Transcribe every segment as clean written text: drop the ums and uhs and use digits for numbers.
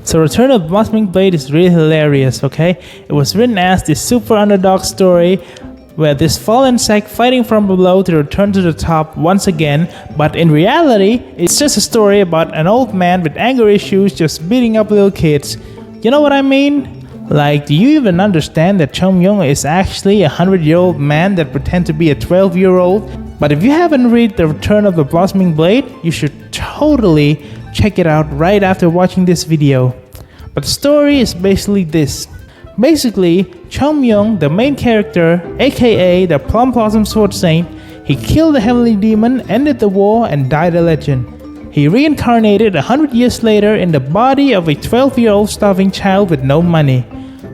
So Return of the Blossoming Blade is really hilarious, okay? It was written as this super underdog story where this fallen sect fighting from below to return to the top once again, but in reality, it's just a story about an old man with anger issues just beating up little kids. You know what I mean? Like, do you even understand that Chung Myung is actually a 100-year-old man that pretends to be a 12-year-old? But if you haven't read The Return of the Blossoming Blade, you should totally check it out right after watching this video. But the story is basically this. Basically, Chung Myung, the main character, aka the Plum Blossom Sword Saint, he killed the heavenly demon, ended the war, and died a legend. He reincarnated 100 years later in the body of a 12-year-old starving child with no money.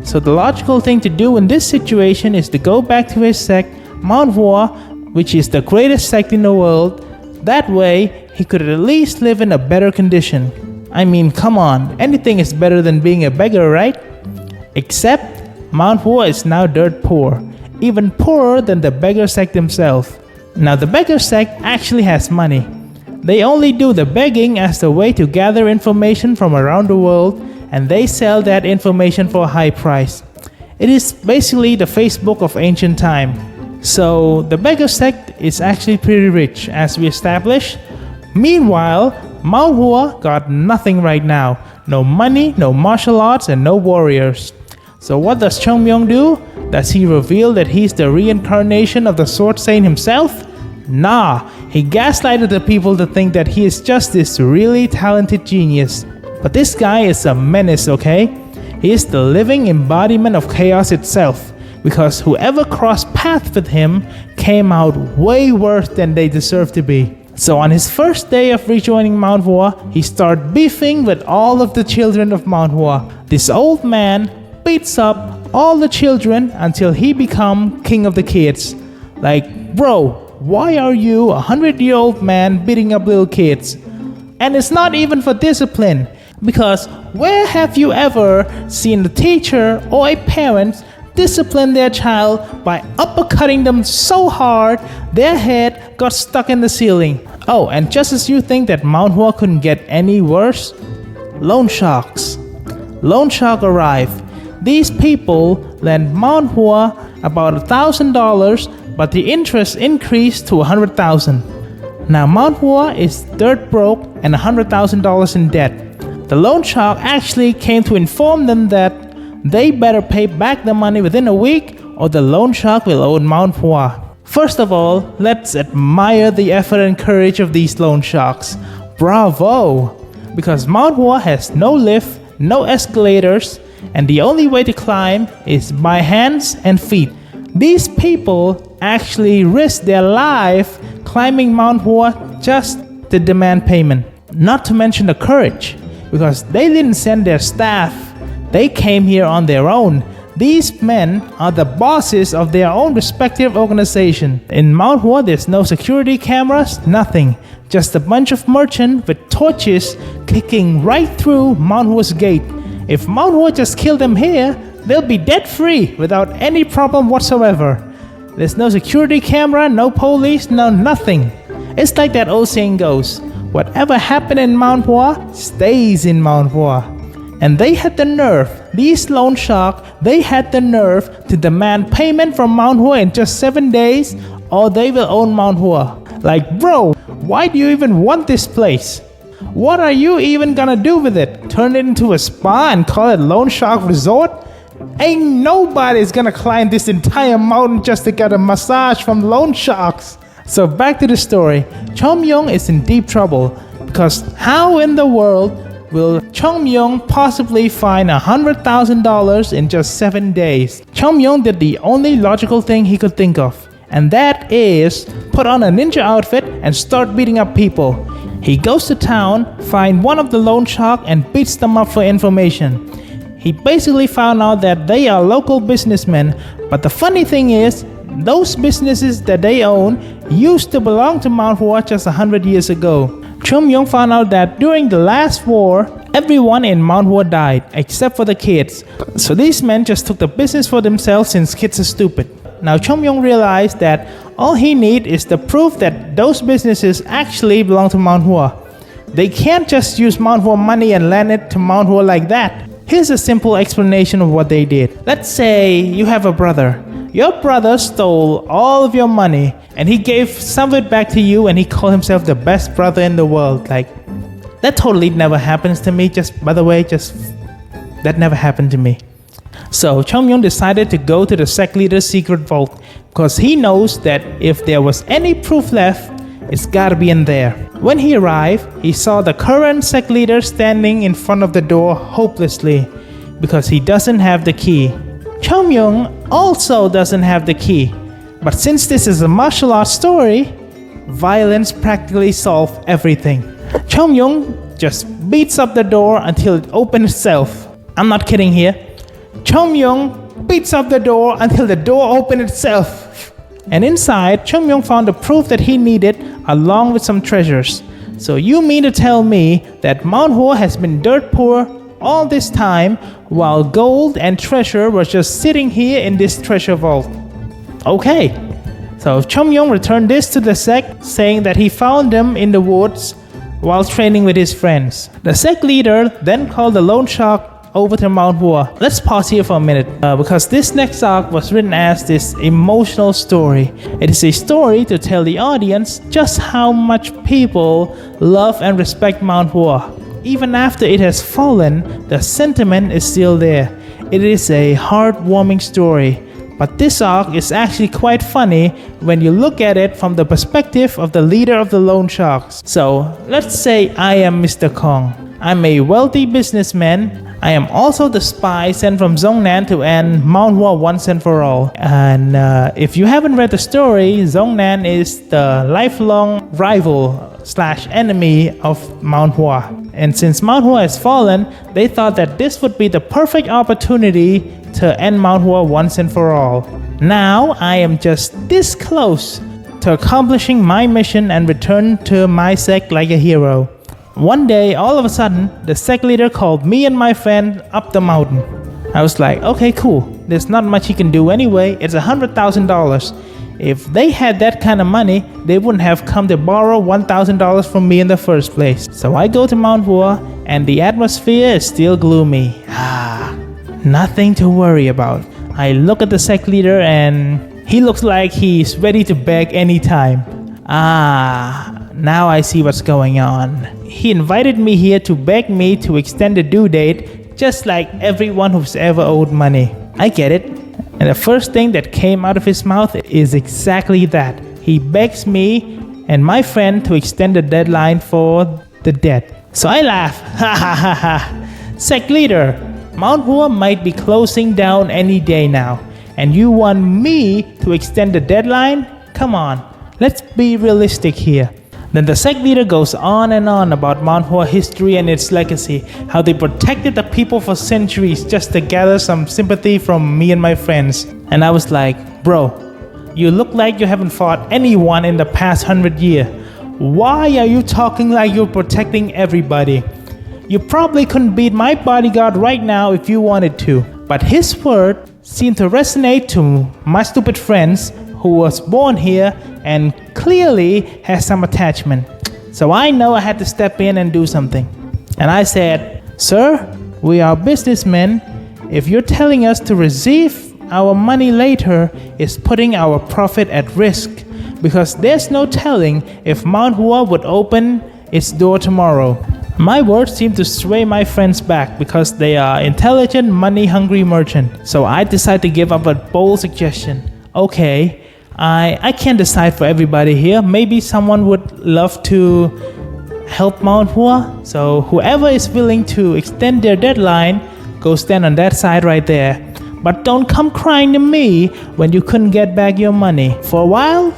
So the logical thing to do in this situation is to go back to his sect, Mount Hua, which is the greatest sect in the world. That way, he could at least live in a better condition. I mean, come on, anything is better than being a beggar, right? Except, Mount Hua is now dirt poor, even poorer than the beggar sect themselves. Now the beggar sect actually has money. They only do the begging as a way to gather information from around the world, and they sell that information for a high price. It is basically the Facebook of ancient time. So the beggar sect is actually pretty rich, as we established. Meanwhile, Mount Hua got nothing right now. No money, no martial arts, and no warriors. So what does Chung Myung do? Does he reveal that he's the reincarnation of the Sword Saint himself? Nah, he gaslighted the people to think that he is just this really talented genius. But this guy is a menace, okay? He is the living embodiment of chaos itself, because whoever crossed paths with him came out way worse than they deserve to be. So on his first day of rejoining Mount Hua, he started beefing with all of the children of Mount Hua. This old man beats up all the children until he becomes king of the kids. Like, bro, why are you a 100-year-old man beating up little kids? And it's not even for discipline, because where have you ever seen a teacher or a parent discipline their child by uppercutting them so hard their head got stuck in the ceiling? Oh, and just as you think that Mount Hua couldn't get any worse, loan sharks. Loan shark arrived. These people lent Mount Hua about $1,000, but the interest increased to $100,000. Now Mount Hua is dirt broke and $100,000 in debt. The loan shark actually came to inform them that they better pay back the money within a week or the loan shark will own Mount Hua. First of all, let's admire the effort and courage of these loan sharks. Bravo! Because Mount Hua has no lift, no escalators, and the only way to climb is by hands and feet. These people actually risked their life climbing Mount Hua just to demand payment. Not to mention the courage, because they didn't send their staff. They came here on their own. These men are the bosses of their own respective organization. In Mount Hua, there's no security cameras, nothing. Just a bunch of merchants with torches kicking right through Mount Hua's gate. If Mount Hua just killed them here, they'll be debt free without any problem whatsoever. There's no security camera, no police, no nothing. It's like that old saying goes, whatever happened in Mount Hua stays in Mount Hua. And they had the nerve, these loan sharks, they had the nerve to demand payment from Mount Hua in just 7 days, or they will own Mount Hua. Like, bro, why do you even want this place? What are you even gonna do with it? Turn it into a spa and call it Loan Shark Resort? Ain't nobody's gonna climb this entire mountain just to get a massage from loan sharks. So back to the story. Chung Myung is in deep trouble, because how in the world will Chung Myung possibly find $100,000 in just 7 days? Chung Myung did the only logical thing he could think of, and that is put on a ninja outfit and start beating up people. He goes to town, finds one of the loan sharks and beats them up for information. He basically found out that they are local businessmen, but the funny thing is, those businesses that they own used to belong to Mount Hua just 100 years ago. Chung Myung found out that during the last war, everyone in Mount Hua died, except for the kids. So these men just took the business for themselves since kids are stupid. Now Chung Myung realized that all he needs is the proof that those businesses actually belong to Mount Hua. They can't just use Mount Hua money and lend it to Mount Hua like that. Here's a simple explanation of what they did. Let's say you have a brother. Your brother stole all of your money and he gave some of it back to you and he called himself the best brother in the world. Like, that totally never happens to me. That never happened to me. So Chung Myung decided to go to the sect leader's secret vault because he knows that if there was any proof left, it's gotta be in there. When he arrived, he saw the current sect leader standing in front of the door hopelessly because he doesn't have the key. Chung Myung also doesn't have the key. But since this is a martial arts story, violence practically solves everything. Chung Myung just beats up the door until it opens itself. I'm not kidding here. Chung Myung beats up the door until the door opened itself. And inside, Chung Myung found the proof that he needed along with some treasures. So you mean to tell me that Mount Hua has been dirt poor all this time while gold and treasure were just sitting here in this treasure vault? Okay. So Chung Myung returned this to the sect, saying that he found them in the woods while training with his friends. The sect leader then called the loan shark over to Mount Hua. Let's pause here for a minute because this next arc was written as this emotional story. It is a story to tell the audience just how much people love and respect Mount Hua. Even after it has fallen, the sentiment is still there. It is a heartwarming story. But this arc is actually quite funny when you look at it from the perspective of the leader of the loan sharks. So let's say I am Mr. Kong. I'm a wealthy businessman. I am also the spy sent from Zhongnan to end Mount Hua once and for all. And if you haven't read the story, Zhongnan is the lifelong rival/enemy of Mount Hua. And since Mount Hua has fallen, they thought that this would be the perfect opportunity to end Mount Hua once and for all. Now I am just this close to accomplishing my mission and return to my sect like a hero. One day, all of a sudden, the sect leader called me and my friend up the mountain. I was like, okay, cool. There's not much he can do anyway. It's $100,000. If they had that kind of money, they wouldn't have come to borrow $1,000 from me in the first place. So I go to Mount Hua, and the atmosphere is still gloomy. Nothing to worry about. I look at the sect leader, and he looks like he's ready to beg anytime. Now I see what's going on. He invited me here to beg me to extend the due date, just like everyone who's ever owed money. I get it. And the first thing that came out of his mouth is exactly that. He begs me and my friend to extend the deadline for the debt. So I laugh. Ha ha ha ha. Sect leader, Mount Hua might be closing down any day now. And you want me to extend the deadline? Come on, let's be realistic here. Then the sect leader goes on and on about Mount Hua history and its legacy, how they protected the people for centuries just to gather some sympathy from me and my friends. And I was like, bro, you look like you haven't fought anyone in the past 100 years. Why are you talking like you're protecting everybody? You probably couldn't beat my bodyguard right now if you wanted to. But his word seemed to resonate to my stupid friends who was born here and clearly has some attachment. So I know I had to step in and do something. And I said, sir, we are businessmen. If you're telling us to receive our money later, it's putting our profit at risk because there's no telling if Mount Hua would open its door tomorrow. My words seem to sway my friends back because they are intelligent, money-hungry merchants. So I decided to give up a bold suggestion. Okay, I can't decide for everybody here. Maybe someone would love to help Mount Hua. So whoever is willing to extend their deadline, go stand on that side right there. But don't come crying to me when you couldn't get back your money. For a while,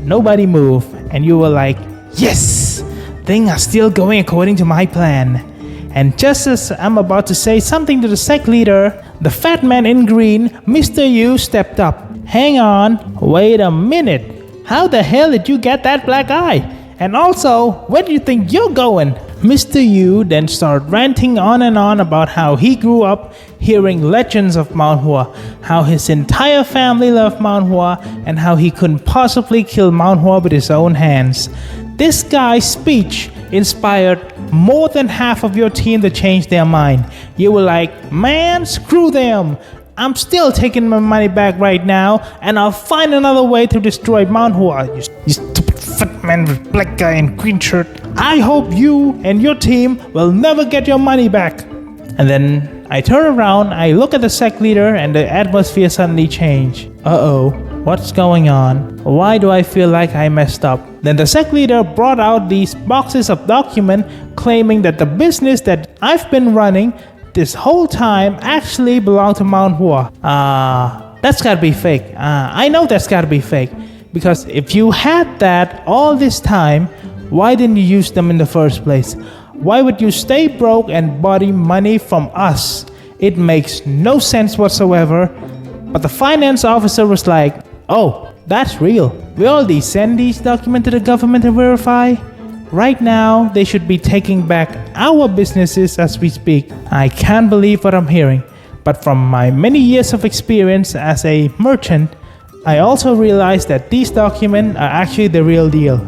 nobody moved. And you were like, yes, things are still going according to my plan. And just as I'm about to say something to the sect leader, the fat man in green, Mr. Yu, stepped up. Hang on, wait a minute. How the hell did you get that black eye? And also, where do you think you're going? Mr. Yu then started ranting on and on about how he grew up hearing legends of Mount Hua, how his entire family loved Mount Hua, and how he couldn't possibly kill Mount Hua with his own hands. This guy's speech inspired more than half of your team to change their mind. You were like, man, screw them. I'm still taking my money back right now, and I'll find another way to destroy Mount Hua. You stupid fat man with black guy and green shirt. I hope you and your team will never get your money back. And then I turn around, I look at the sect leader, and the atmosphere suddenly changed. Uh-oh, what's going on? Why do I feel like I messed up? Then the sect leader brought out these boxes of documents claiming that the business that I've been running this whole time actually belonged to Mount Hua. That's gotta be fake. I know that's gotta be fake. Because if you had that all this time, why didn't you use them in the first place? Why would you stay broke and borrow money from us? It makes no sense whatsoever. But the finance officer was like, oh, that's real. We already send these documents to the government to verify. Right now, they should be taking back our businesses as we speak. I can't believe what I'm hearing. But from my many years of experience as a merchant, I also realized that these documents are actually the real deal.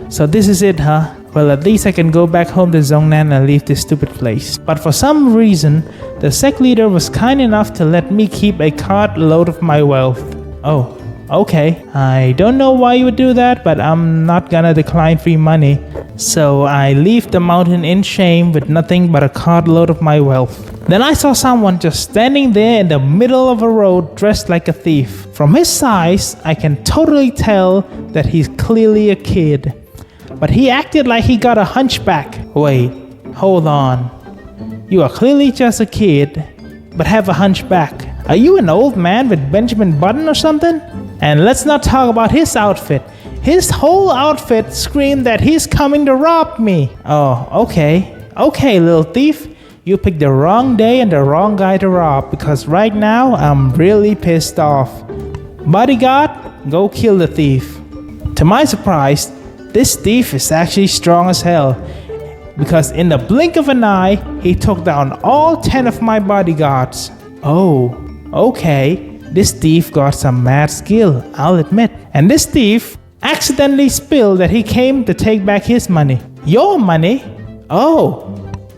So this is it, huh? Well, at least I can go back home to Zhongnan and leave this stupid place. But for some reason, the sect leader was kind enough to let me keep a cartload of my wealth. Oh, okay. I don't know why you would do that, but I'm not gonna decline free money. So I leave the mountain in shame with nothing but a cartload of my wealth. Then I saw someone just standing there in the middle of a road dressed like a thief. From his size, I can totally tell that he's clearly a kid. But he acted like he got a hunchback. Wait, hold on. You are clearly just a kid, but have a hunchback. Are you an old man with Benjamin Button or something? And let's not talk about his outfit. His whole outfit screamed that he's coming to rob me. Oh, okay. Okay, little thief. You picked the wrong day and the wrong guy to rob, because right now I'm really pissed off. Bodyguard, go kill the thief. To my surprise, this thief is actually strong as hell, because in the blink of an eye, he took down all 10 of my bodyguards. Oh, okay. This thief got some mad skill, I'll admit. And this thief accidentally spilled that he came to take back his money. Your money? Oh,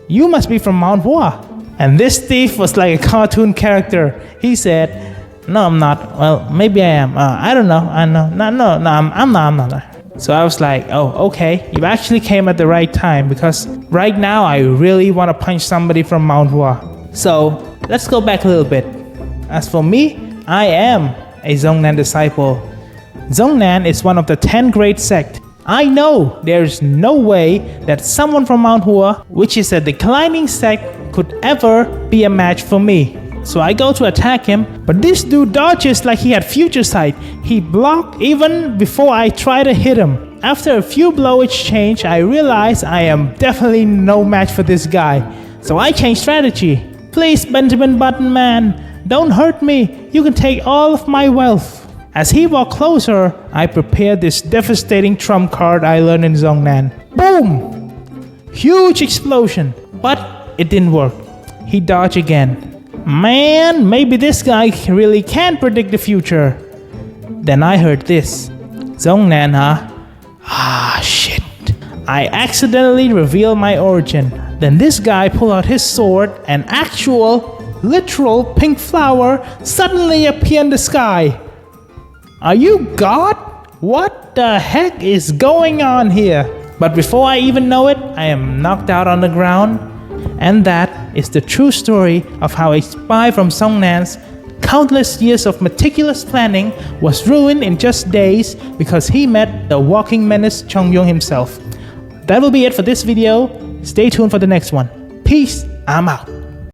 you must be from Mount Hua. And this thief was like a cartoon character. He said, no, I'm not. Well, maybe I am. I don't know. I'm not. So I was like, oh, okay. You actually came at the right time, because right now I really want to punch somebody from Mount Hua. So let's go back a little bit. As for me, I am a Zhongnan disciple. Zhongnan is one of the 10 great sects. I know there's no way that someone from Mount Hua, which is a declining sect, could ever be a match for me. So I go to attack him, but this dude dodges like he had future sight. He blocked even before I try to hit him. After a few blow exchange, I realize I am definitely no match for this guy. So I change strategy. Please, Benjamin Button man, don't hurt me. You can take all of my wealth. As he walked closer, I prepared this devastating trump card I learned in Zhongnan. Boom! Huge explosion, but it didn't work. He dodged again. Man, maybe this guy really can predict the future. Then I heard this. Zhongnan, huh? Ah, shit. I accidentally revealed my origin. Then this guy pulled out his sword, and actual, literal pink flower suddenly appeared in the sky. Are you God? What the heck is going on here? But before I even know it, I am knocked out on the ground. And that is the true story of how a spy from Zhongnan's countless years of meticulous planning was ruined in just days because he met the walking menace Chung Myung himself. That will be it for this video. Stay tuned for the next one. Peace, I'm out.